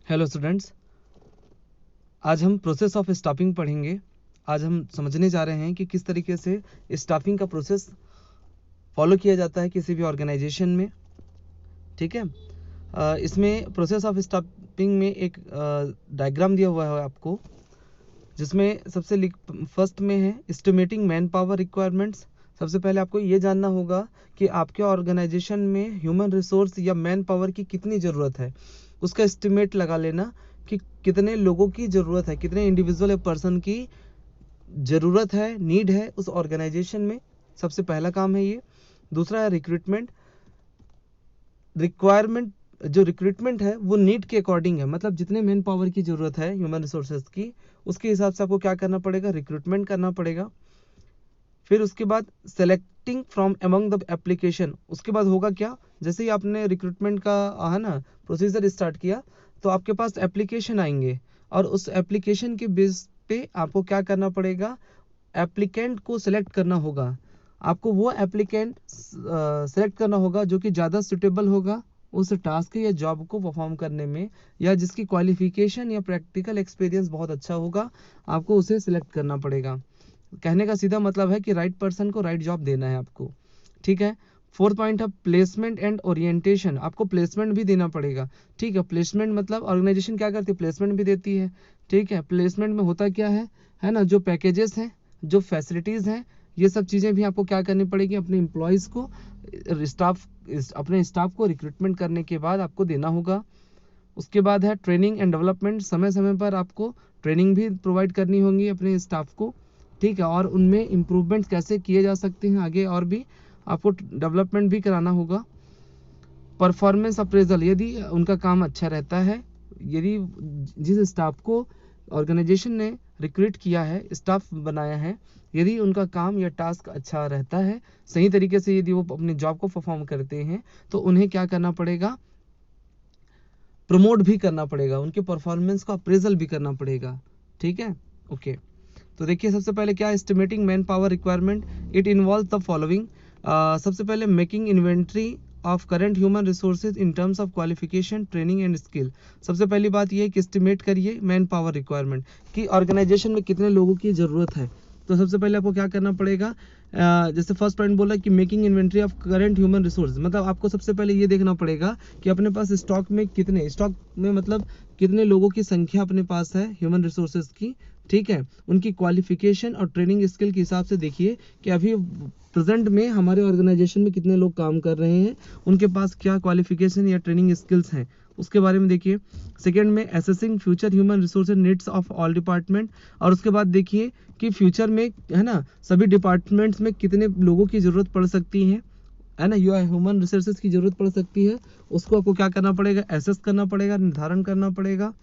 Hello students, आज हम process of staffing पढ़ेंगे। आज हम समझने जा रहे हैं कि किस तरीके से स्टाफिंग का प्रोसेस फॉलो किया जाता है किसी भी ऑर्गेनाइजेशन में। ठीक है, इसमें प्रोसेस ऑफ स्टाफिंग में एक डायग्राम दिया हुआ है आपको, जिसमें सबसे फर्स्ट में है एस्टिमेटिंग मैन पावर रिक्वायरमेंट्स। सबसे पहले आपको ये जानना होगा कि आपके ऑर्गेनाइजेशन में ह्यूमन रिसोर्स या मैन पावर की कितनी ज़रूरत है, उसका एस्टिमेट लगा लेना कि कितने लोगों की ज़रूरत है, कितने इंडिविजुअल पर्सन की ज़रूरत है, नीड है उस ऑर्गेनाइजेशन में। सबसे पहला काम है ये। दूसरा है रिक्रूटमेंट। रिक्वायरमेंट, जो रिक्रूटमेंट है वो नीड के अकॉर्डिंग है, मतलब जितने मैन पावर की ज़रूरत है ह्यूमन रिसोर्सेज की, उसके हिसाब से आपको क्या करना पड़ेगा, रिक्रूटमेंट करना पड़ेगा। फिर उसके बाद selecting from among the application. उसके बाद होगा क्या, जैसे ही आपने रिक्रूटमेंट का है ना प्रोसीजर स्टार्ट किया, तो आपके पास एप्लीकेशन आएंगे और उस एप्लीकेशन के बेस पे आपको क्या करना पड़ेगा, एप्लीकेंट को सिलेक्ट करना होगा। आपको वो एप्लीकेंट सेलेक्ट करना होगा जो कि ज़्यादा सुटेबल होगा उस टास्क या जॉब को परफॉर्म करने में, या जिसकी क्वालिफिकेशन या प्रैक्टिकल एक्सपीरियंस बहुत अच्छा होगा, आपको उसे सिलेक्ट करना पड़ेगा। कहने का सीधा मतलब है कि राइट पर्सन को राइट जॉब देना है आपको। ठीक है। फोर्थ पॉइंट है प्लेसमेंट एंड ओरिएंटेशन। आपको प्लेसमेंट भी देना पड़ेगा। ठीक है, प्लेसमेंट मतलब ऑर्गेनाइजेशन क्या करती है, प्लेसमेंट भी देती है। ठीक है, प्लेसमेंट में होता क्या है ना, जो पैकेजेस हैं, जो फैसिलिटीज़ हैं, ये सब चीज़ें भी आपको क्या करनी पड़ेगी, अपने एम्प्लॉयज़ को, अपने स्टाफ को रिक्रूटमेंट करने के बाद आपको देना होगा। उसके बाद है ट्रेनिंग एंड डेवलपमेंट। समय समय पर आपको ट्रेनिंग भी प्रोवाइड करनी होगी अपने स्टाफ को। ठीक है, और उनमें इम्प्रूवमेंट कैसे किए जा सकते हैं आगे, और भी आपको डेवलपमेंट भी कराना होगा। परफॉर्मेंस अप्रेजल, यदि उनका काम अच्छा रहता है, यदि जिस स्टाफ को ऑर्गेनाइजेशन ने रिक्रूट किया है, स्टाफ बनाया है, यदि उनका काम या टास्क अच्छा रहता है, सही तरीके से यदि वो अपनी जॉब को परफॉर्म करते हैं, तो उन्हें क्या करना पड़ेगा, प्रमोट भी करना पड़ेगा, उनके परफॉर्मेंस का अप्रेजल भी करना पड़ेगा। ठीक है, ओके। तो देखिए, सबसे पहले क्या, estimating man power requirement, it involve the following. सबसे पहले making inventory of current human resources in terms of qualification, training and skill. सबसे पहली बात यह है कि एस्टिमेट करिए मैन पावर रिक्वायरमेंट कि ऑर्गेनाइजेशन में कितने लोगों की ज़रूरत है। तो सबसे पहले आपको क्या करना पड़ेगा, जैसे फर्स्ट पॉइंट बोला कि making inventory of current human resource, मतलब आपको सबसे पहले ये देखना पड़ेगा कि अपने पास स्टॉक में कितने, स्टॉक में मतलब कितने लोगों की संख्या अपने पास है ह्यूमन रिसोर्सेज की। ठीक है, उनकी क्वालिफिकेशन और ट्रेनिंग स्किल के हिसाब से देखिए कि अभी प्रेजेंट में हमारे ऑर्गेनाइजेशन में कितने लोग काम कर रहे हैं, उनके पास क्या क्वालिफिकेशन या ट्रेनिंग स्किल्स हैं, उसके बारे में देखिए। सेकंड में assessing future human resources needs of all department, और उसके बाद देखिए कि फ्यूचर में है ना सभी डिपार्टमेंट्स में कितने लोगों की ज़रूरत पड़ सकती है ना, यू ह्यूमन रिसोर्सेज की ज़रूरत पड़ सकती है, उसको आपको क्या करना पड़ेगा, एसेस करना पड़ेगा, निर्धारण करना पड़ेगा।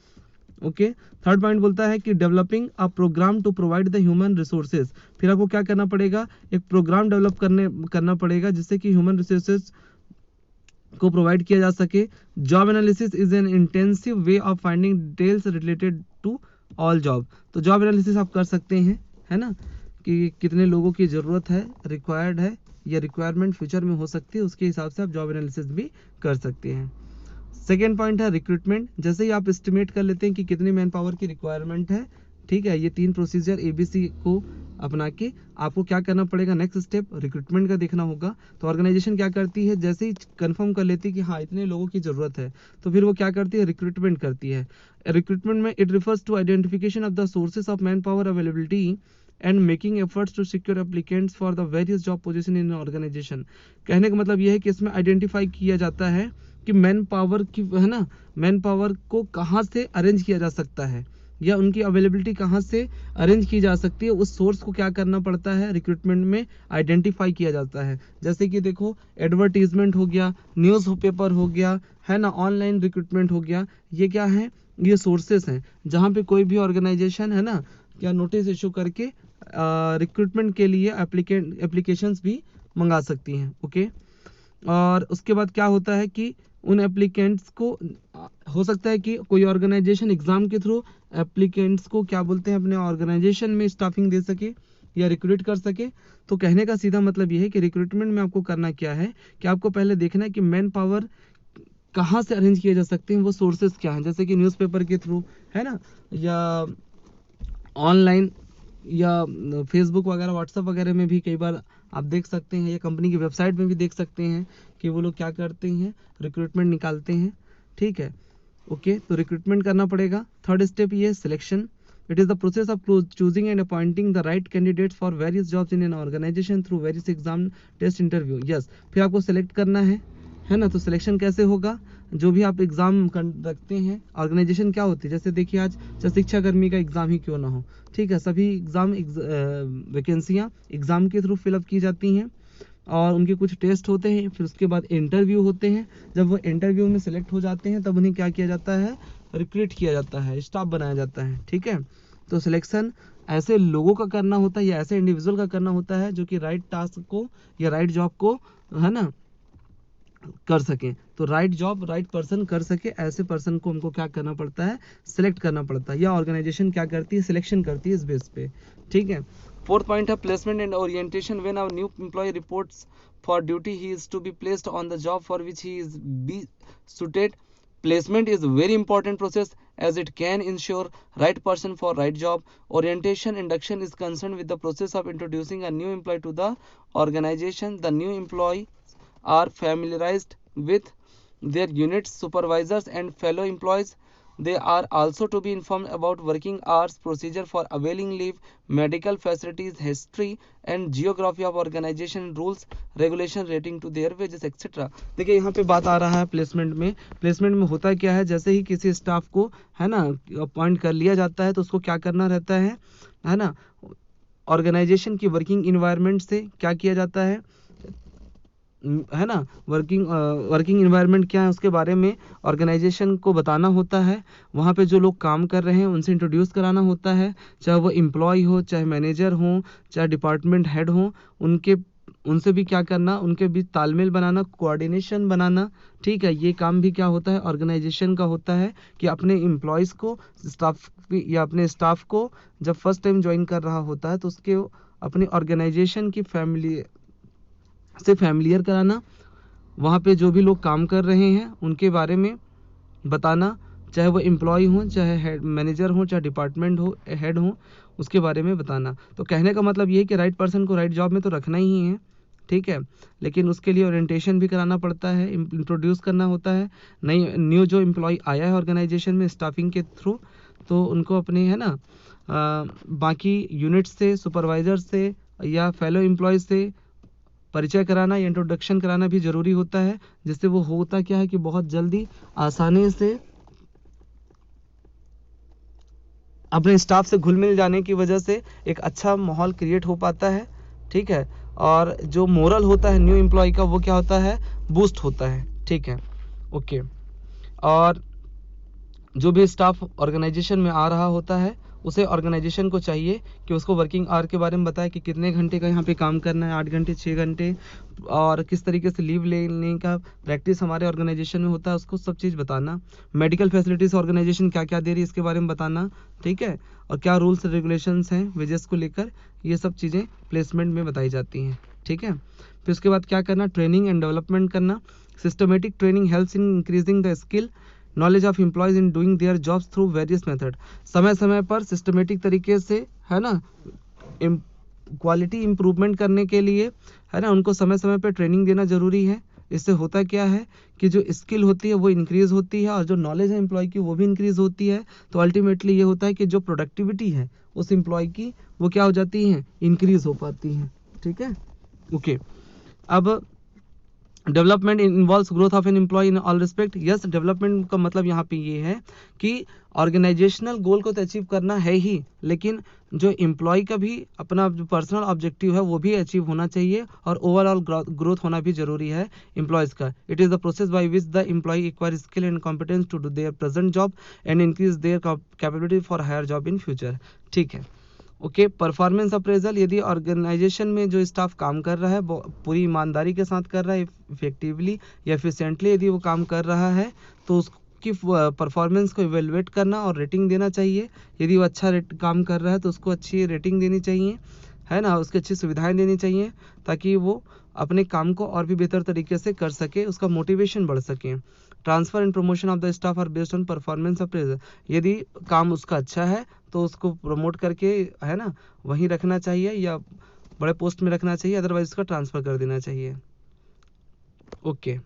ओके। थर्ड पॉइंट बोलता है कि developing a program to provide the human resources. फिर आपको क्या करना पड़ेगा, एक प्रोग्राम डेवलप करना पड़ेगा जिससे कि ह्यूमन रिसोर्सेज को प्रोवाइड किया जा सके। Job analysis is an intensive way of finding details related to all job. तो जॉब एनालिसिस आप कर सकते हैं, है ना, कि कितने लोगों की ज़रूरत है, रिक्वायर्ड है, या रिक्वायरमेंट फ्यूचर में हो सकती है, उसके हिसाब से आप जॉब एनालिसिस भी कर सकते हैं। सेकेंड पॉइंट है रिक्रूटमेंट। जैसे ही आप एस्टिमेट कर लेते हैं कि कितनी मैन पावर की रिक्वायरमेंट है, ठीक है, ये 3 प्रोसीजर ABC को अपना के आपको क्या करना पड़ेगा, नेक्स्ट स्टेप रिक्रूटमेंट का देखना होगा। तो ऑर्गेनाइजेशन क्या करती है, जैसे ही कंफर्म कर लेती है कि हाँ इतने लोगों की ज़रूरत है, तो फिर वो क्या करती है, रिक्रूटमेंट करती है। रिक्रूटमेंट में it refers to identification of the sources of manpower availability and making efforts to secure applicants for the various job position in organization. कहने का मतलब यह है कि इसमें आइडेंटिफाई किया जाता है कि मैन पावर की, है ना, मैन पावर को कहाँ से अरेंज किया जा सकता है, या उनकी अवेलेबिलिटी कहाँ से अरेंज की जा सकती है, उस सोर्स को क्या करना पड़ता है, रिक्रूटमेंट में आइडेंटिफाई किया जाता है। जैसे कि देखो, एडवर्टीजमेंट हो गया, न्यूज़पेपर हो गया, है ना, ऑनलाइन रिक्रूटमेंट हो गया, ये क्या है, ये सोर्सेस हैं जहाँ पे कोई भी ऑर्गेनाइजेशन, है ना, क्या नोटिस इशू करके रिक्रूटमेंट के लिए एप्लीकेशंस भी मंगा सकती हैं। ओके। और उसके बाद क्या होता है कि उन एप्लीकेंट्स को, हो सकता है कि कोई ऑर्गेनाइजेशन एग्जाम के थ्रू एप्लीकेंट्स को क्या बोलते हैं, अपने ऑर्गेनाइजेशन में स्टाफिंग दे सके या रिक्रूट कर सके। तो कहने का सीधा मतलब ये है कि रिक्रूटमेंट में आपको करना क्या है कि आपको पहले देखना है कि मैन पावर कहाँ से अरेंज किए जा सकते हैं, वो सोर्सेज क्या हैं, जैसे कि न्यूज़पेपर के थ्रू, है ना, या ऑनलाइन, या फेसबुक वगैरह व्हाट्सएप वगैरह में भी कई बार आप देख सकते हैं, या कंपनी की वेबसाइट में भी देख सकते हैं कि वो लोग क्या करते हैं, रिक्रूटमेंट निकालते हैं। ठीक है, ओके, तो रिक्रूटमेंट करना पड़ेगा। थर्ड स्टेप ये selection. It is the process of choosing and appointing the right candidates for various jobs in an organization through various exam test interview. Yes, फिर आपको सेलेक्ट करना है ना। तो सिलेक्शन कैसे होगा, जो भी आप एग्जाम रखते हैं, ऑर्गेनाइजेशन क्या होती है, जैसे देखिए आज चाहे शिक्षा कर्मी का एग्जाम ही क्यों ना हो, ठीक है, सभी एग्जाम वैकेंसियाँ एग्जाम के थ्रू फिलअप की जाती हैं और उनके कुछ टेस्ट होते हैं, फिर उसके बाद इंटरव्यू होते हैं। जब वो इंटरव्यू में सिलेक्ट हो जाते हैं तब उन्हें क्या किया जाता है, रिक्रूट किया जाता है, स्टाफ बनाया जाता है। ठीक है, तो सिलेक्शन ऐसे लोगों का करना होता है या ऐसे इंडिविजुअल का करना होता है जो कि राइट टास्क को या राइट जॉब को, है ना, कर सके। तो राइट जॉब राइट पर्सन कर सके, ऐसे पर्सन को हमको क्या करना पड़ता है, सिलेक्ट करना पड़ता है, या ऑर्गेनाइजेशन क्या करती है, सिलेक्शन करती है इस बेस पे। ठीक है, फोर्थ पॉइंट है placement and orientation. When a new employee reports for duty he is to be placed on the job for which he is be suited. Placement is a very important process as it can ensure right person for right job. Orientation induction is concerned with the process of introducing a new employee to the organization. The new employees are familiarized with their units, supervisors and fellow employees. They are also to be informed about working hours, procedure for availing leave, medical facilities, history and geography of organization, rules, regulation relating to their wages etc. देखिए यहाँ पे बात आ रहा है placement में। Placement में होता क्या है, जैसे ही किसी स्टाफ को, है ना, अपॉइंट कर लिया जाता है तो उसको क्या करना रहता है ना, ऑर्गेनाइजेशन की वर्किंग इन्वायरमेंट से क्या किया जाता है ना, वर्किंग इन्वायरमेंट क्या है उसके बारे में ऑर्गेनाइजेशन को बताना होता है। वहाँ पे जो लोग काम कर रहे हैं उनसे इंट्रोड्यूस कराना होता है, चाहे वो एम्प्लॉय हो, चाहे मैनेजर हो, चाहे डिपार्टमेंट हेड हो, उनसे भी क्या करना, उनके बीच तालमेल बनाना, कोऑर्डिनेशन बनाना। ठीक है, ये काम भी क्या होता है, ऑर्गेनाइजेशन का होता है कि अपने एम्प्लॉयज़ को, स्टाफ या अपने स्टाफ को जब फर्स्ट टाइम ज्वाइन कर रहा होता है तो उसके अपनी ऑर्गेनाइजेशन की फैमिली से फैमिलियर कराना, वहाँ पे जो भी लोग काम कर रहे हैं उनके बारे में बताना, चाहे वो एम्प्लॉय हो, चाहे हेड मैनेजर हो, चाहे डिपार्टमेंट हो, हेड हो, उसके बारे में बताना। तो कहने का मतलब ये है कि राइट पर्सन को राइट जॉब में तो रखना ही है, ठीक है, लेकिन उसके लिए ओरिएंटेशन भी कराना पड़ता है, इंट्रोड्यूस करना होता है। न्यू जो एम्प्लॉय आया है ऑर्गेनाइजेशन में स्टाफिंग के थ्रू, तो उनको अपने, है ना, बाकी यूनिट से, सुपरवाइजर से या फेलो एम्प्लॉय से परिचय कराना या इंट्रोडक्शन कराना भी ज़रूरी होता है, जिससे वो होता क्या है कि बहुत जल्दी आसानी से अपने स्टाफ से घुल मिल जाने की वजह से एक अच्छा माहौल क्रिएट हो पाता है। ठीक है, और जो मोरल होता है न्यू एम्प्लॉय का वो क्या होता है, बूस्ट होता है। ठीक है, ओके, और जो भी स्टाफ ऑर्गेनाइजेशन में आ रहा होता है उसे ऑर्गेनाइजेशन को चाहिए कि उसको वर्किंग आवर के बारे में बताए कि कितने घंटे का यहाँ पे काम करना है, 8 घंटे 6 घंटे, और किस तरीके से लीव लेने का प्रैक्टिस हमारे ऑर्गेनाइजेशन में होता है, उसको सब चीज़ बताना। मेडिकल फैसिलिटीज़ ऑर्गेनाइजेशन क्या क्या दे रही है इसके बारे में बताना, ठीक है, और क्या रूल्स रेगुलेशंस हैं वेजेस को लेकर, ये सब चीज़ें प्लेसमेंट में बताई जाती हैं। ठीक है, फिर उसके बाद क्या करना, ट्रेनिंग एंड डेवलपमेंट करना। Systematic training helps in increasing the skill knowledge of employees in doing their jobs through various method. समय समय पर सिस्टमेटिक तरीके से, है ना, क्वालिटी इम्प्रूवमेंट करने के लिए, है ना, उनको समय समय पर ट्रेनिंग देना ज़रूरी है। इससे होता क्या है कि जो स्किल होती है वो इंक्रीज़ होती है और जो नॉलेज है एम्प्लॉय की वो भी इंक्रीज़ होती है। तो अल्टीमेटली ये होता है कि जो प्रोडक्टिविटी है उस एम्प्लॉय की वो क्या हो जाती है, इंक्रीज़ हो पाती है। ठीक है, ओके, अब development involves growth of an employee in all respect. Yes, development का मतलब यहाँ पे ये है कि ऑर्गेनाइजेशनल गोल को तो अचीव करना है ही, लेकिन जो एम्प्लॉय का भी अपना जो पर्सनल ऑब्जेक्टिव है वो भी अचीव होना चाहिए और ओवरऑल ग्रोथ होना भी जरूरी है एम्प्लॉयज़ का। It is the process by which the employee acquire skill and competence to do their present job and increase their capability for higher job in future. ठीक है, ओके, परफॉर्मेंस अप्रेजल। यदि organization में जो staff काम कर रहा है वो पूरी ईमानदारी के साथ कर रहा है, इफेक्टिवली या एफिशिएंटली यदि वो काम कर रहा है तो उसकी परफॉर्मेंस को इवेलुएट करना और रेटिंग देना चाहिए। यदि वो अच्छा काम कर रहा है तो उसको अच्छी रेटिंग देनी चाहिए, है ना, उसकी अच्छी सुविधाएं देनी चाहिए ताकि वो अपने काम को और भी बेहतर तरीके से कर सके, उसका मोटिवेशन बढ़ सके। Transfer and promotion of the staff are based on performance appraisal, यदि काम उसका अच्छा है तो उसको प्रमोट करके, है ना, वहीं रखना चाहिए या बड़े पोस्ट में रखना चाहिए, अदरवाइज उसका ट्रांसफ़र कर देना चाहिए। ओके।